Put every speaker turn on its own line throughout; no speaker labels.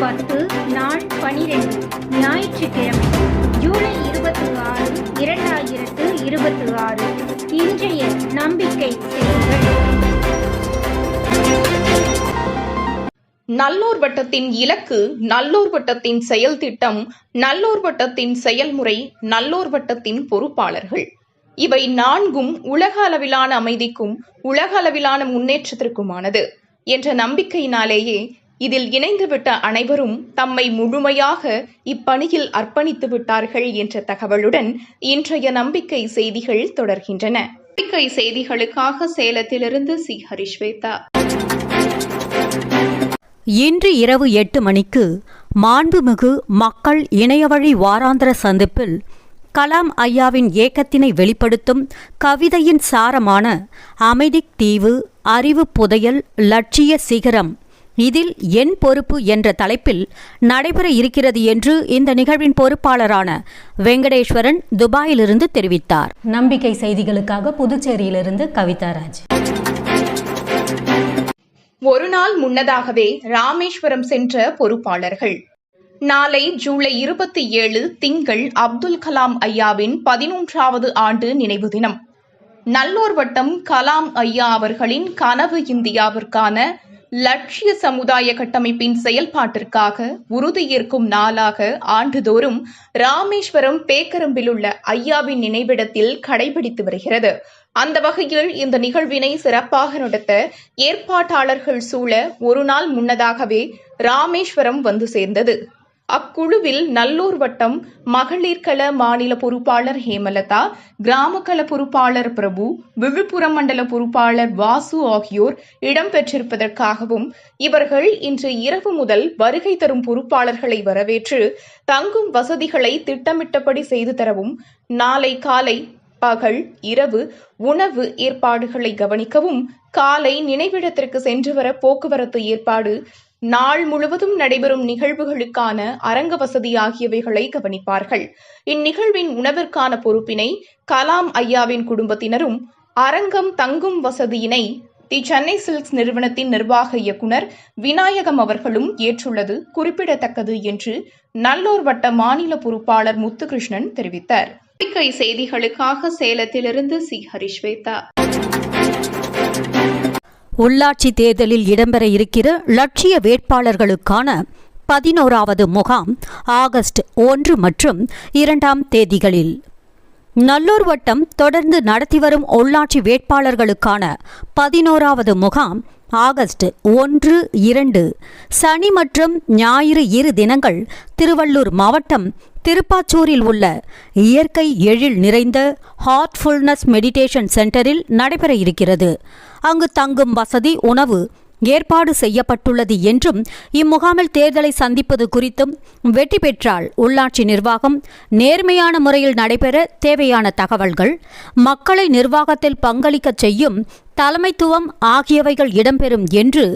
10 நாள் 12 ஞாயிற்றுக்கிழமை ஜூலை 26, 2026. இன்றைய நம்பிக்கை செய்திகள்.
நல்லோர் வட்டத்தின் இலக்கு, நல்லோர் வட்டத்தின் செயல் திட்டம், நல்லோர் வட்டத்தின் செயல்முறை, நல்லோர் வட்டத்தின் பொறுப்பாளர்கள். இவை நான்கும் உலக அளவிலான அமைதிக்கும் உலக அளவிலான முன்னேற்றத்திற்குமானது என்ற நம்பிக்கையினாலேயே இதில் இணைந்துவிட்ட அனைவரும் தம்மை முழுமையாக இப்பணியில் அர்ப்பணித்து விட்டார்கள் என்ற தகவலுடன் இன்றைய நம்பிக்கை செய்திகள் தொடர்கின்றன. நம்பிக்கை செய்திகளுக்காக சேலத்திலிருந்து சி. ஹரிஸ்வேதா.
இன்று இரவு 8 மணிக்கு மாண்புமிகு மக்கள் இணையவழி வாராந்திர சந்திப்பில் கலாம் ஐயாவின் ஏக்கத்தினை வெளிப்படுத்தும் கவிதையின் சாரமான அமைதித் தீவு, அறிவு புதையல், லட்சிய சிகரம், இதில் என் பொறுப்பு என்ற தலைப்பில் நடைபெற இருக்கிறது என்று இந்த நிகழ்வின் பொறுப்பாளரான வெங்கடேஸ்வரன் துபாயிலிருந்து தெரிவித்தார். நம்பிக்கை செய்திகளுக்காக புதுச்சேரியிலிருந்து கவிதாராஜ்.
ஒரு நாள் முன்னதாகவே ராமேஸ்வரம் சென்ற பொறுப்பாளர்கள். நாளை ஜூலை 27 திங்கள் அப்துல் கலாம் ஐயாவின் 11வது ஆண்டு நினைவு தினம். நல்லோர் வட்டம் கலாம் ஐயா அவர்களின் கனவு இந்தியாவிற்கான லட்சிய சமுதாய கட்டமைப்பின் செயல்பாட்டிற்காக உறுதியேற்கும் நாளாக ஆண்டுதோறும் ராமேஸ்வரம் பேக்கரம்பில் உள்ள ஐயாவின் நினைவிடத்தில் கடைபிடித்து வருகிறது. அந்த வகையில் இந்த நிகழ்வினை சிறப்பாக நடத்த ஏற்பாட்டாளர்கள் சூழ ஒரு நாள் முன்னதாகவே ராமேஸ்வரம் வந்து சேர்ந்தது. அக்குழுவில் நல்லூர் வட்டம் மகளிர்கள மாநில பொறுப்பாளர் ஹேமலதா, கிராமக்கள பொறுப்பாளர் பிரபு, விழுப்புரம் மண்டல பொறுப்பாளர் வாசு ஆகியோர் இடம்பெற்றிருப்பதற்காகவும் இவர்கள் இன்று இரவு முதல் வருகை தரும் பொறுப்பாளர்களை வரவேற்று தங்கும் வசதிகளை திட்டமிட்டபடி செய்து தரவும், நாளை காலை பகல் இரவு உணவு ஏற்பாடுகளை கவனிக்கவும், காலை நினைவிடத்திற்கு சென்று வர போக்குவரத்து ஏற்பாடு, நாள் முழுவதும் நடைபெறும் நிகழ்வுகளுக்கான அரங்க வசதி ஆகியவைகளை கவனிப்பார்கள். இந்நிகழ்வின் உணவிற்கான பொறுப்பினை கலாம் ஐயாவின் குடும்பத்தினரும், அரங்கம் தங்கும் வசதியினை தி சென்னை சில்க்ஸ் நிறுவனத்தின் நிர்வாக இயக்குநர் விநாயகம் அவர்களும் ஏற்றுள்ளது குறிப்பிடத்தக்கது என்று நல்லோர் வட்ட மாநில பொறுப்பாளர் முத்துகிருஷ்ணன் தெரிவித்தார். நம்பிக்கை செய்திகளுக்காக சேலத்திலிருந்து சி. ஹரிஸ்வேதா.
உள்ளாட்சி தேர்தலில் இடம்பெற இருக்கிற லட்சிய வேட்பாளர்களுக்கான 11வது முகாம் ஆகஸ்ட் 1 மற்றும் 2 தேதிகளில். நல்லூர் வட்டம் தொடர்ந்து நடத்தி வரும் உள்ளாட்சி வேட்பாளர்களுக்கான 11வது முகாம் ஆகஸ்ட் 1, 2 சனி மற்றும் ஞாயிறு 2 தினங்கள் திருவள்ளூர் மாவட்டம் திருப்பாச்சூரில் உள்ள இயற்கை எழில் நிறைந்த ஹார்ட்ஃபுல்னஸ் மெடிடேஷன் சென்டரில் நடைபெற இருக்கிறது. அங்கு தங்கும் வசதி, உணவு ஏற்பாடு செய்யப்பட்டுள்ளது என்றும் இம்முகாமில் தேர்தலை சந்திப்பது குறித்தும் வெற்றி பெற்றால் உள்ளாட்சி நிர்வாகம் நேர்மையான முறையில் நடைபெற தேவையான தகவல்கள், மக்களை நிர்வாகத்தில் பங்களிக்க செய்யும் தலைமைத்துவம் ஆகியவைகள் இடம்பெறும் என்று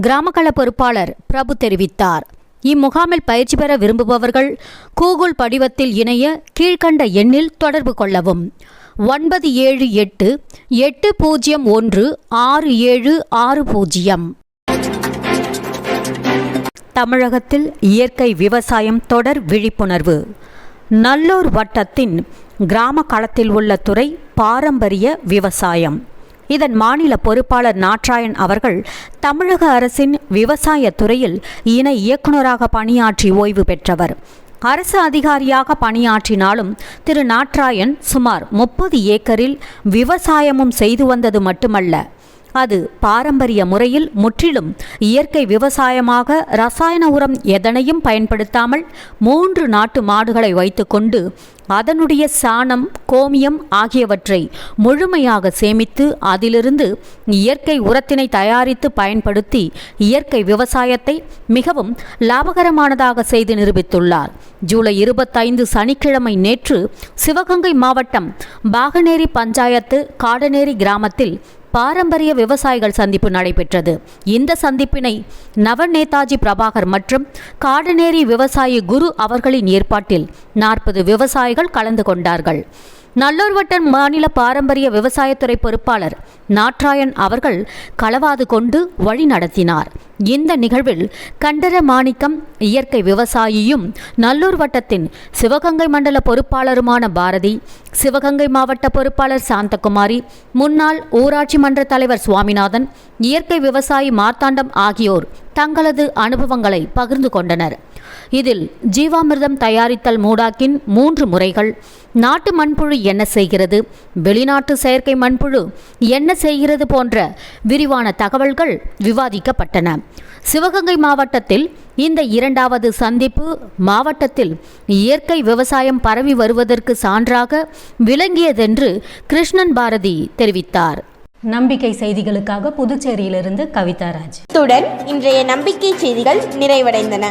கிராமக்கள பொறுப்பாளர் பிரபு தெரிவித்தார். இம்முகாமில் பயிற்சி பெற விரும்புபவர்கள் கூகுள் படிவத்தில் இணைய கீழ்கண்ட எண்ணில் தொடர்பு கொள்ளவும். 9788016760. தமிழகத்தில் இயற்கை விவசாயம் தொடர் விழிப்புணர்வு. நல்லூர் வட்டத்தின் கிராம களத்தில் உள்ள துறை பாரம்பரிய விவசாயம். இதன் மாநில பொறுப்பாளர் நாட்ராயன் அவர்கள் தமிழக அரசின் விவசாய துறையில் இணை இயக்குநராக பணியாற்றி ஓய்வு பெற்றவர். அரசு அதிகாரியாக பணியாற்றினாலும் திரு நாட்ராயன் சுமார் 30 ஏக்கரில் விவசாயமும் செய்து வந்தது மட்டுமல்ல, அது பாரம்பரிய முறையில் முற்றிலும் இயற்கை விவசாயமாக ரசாயன உரம் எதனையும் பயன்படுத்தாமல் 3 நாட்டு மாடுகளை வைத்துக்கொண்டு அதனுடைய சாணம், கோமியம் ஆகியவற்றை முழுமையாக சேமித்து அதிலிருந்து இயற்கை உரத்தினை தயாரித்து பயன்படுத்தி இயற்கை விவசாயத்தை மிகவும் லாபகரமானதாக செய்து நிரூபித்துள்ளார். ஜூலை 25 சனிக்கிழமை நேற்று சிவகங்கை மாவட்டம் பாகனேரி பஞ்சாயத்து காடனேரி கிராமத்தில் பாரம்பரிய விவசாயிகள் சந்திப்பு நடைபெற்றது. இந்த சந்திப்பினை நேதாஜி பிரபாகர் மற்றும் காடனேரி விவசாயி குரு அவர்களின் ஏற்பாட்டில் 40 விவசாயிகள் கலந்து கொண்டார்கள். நல்லூர் வட்ட மாநில பாரம்பரிய விவசாயத்துறை பொறுப்பாளர் நாட்ராயன் அவர்கள் களவாது கொண்டு வழி நடத்தினார். இந்த நிகழ்வில் கண்டர மாணிக்கம் இயற்கை விவசாயியும் நல்லூர் வட்டத்தின் சிவகங்கை மண்டல பொறுப்பாளருமான பாரதி, சிவகங்கை மாவட்ட பொறுப்பாளர் சாந்தகுமாரி, முன்னாள் ஊராட்சி மன்ற தலைவர் சுவாமிநாதன், இயற்கை விவசாயி மார்த்தாண்டம் ஆகியோர் தங்களது அனுபவங்களை பகிர்ந்து கொண்டனர். இதில் ஜீவாமிர்தம் தயாரித்தல் மூடாக்கின் 3 முறைகள், நாட்டு மண்புழு என்ன செய்கிறது, வெளிநாட்டு செயற்கை மண்புழு என்ன செய்கிறது போன்ற விரிவான தகவல்கள் விவாதிக்கப்பட்டன. சிவகங்கை மாவட்டத்தில் இந்த 2வது சந்திப்பு மாவட்டத்தில் இயற்கை விவசாயம் பரவி வருவதற்கு சான்றாக விளங்கியதென்று கிருஷ்ணன் பாரதி தெரிவித்தார். நம்பிக்கை செய்திகளுக்காக புதுச்சேரியிலிருந்து கவிதா ராஜ்.
இத்துடன் இன்றைய நம்பிக்கை செய்திகள் நிறைவடைந்தன.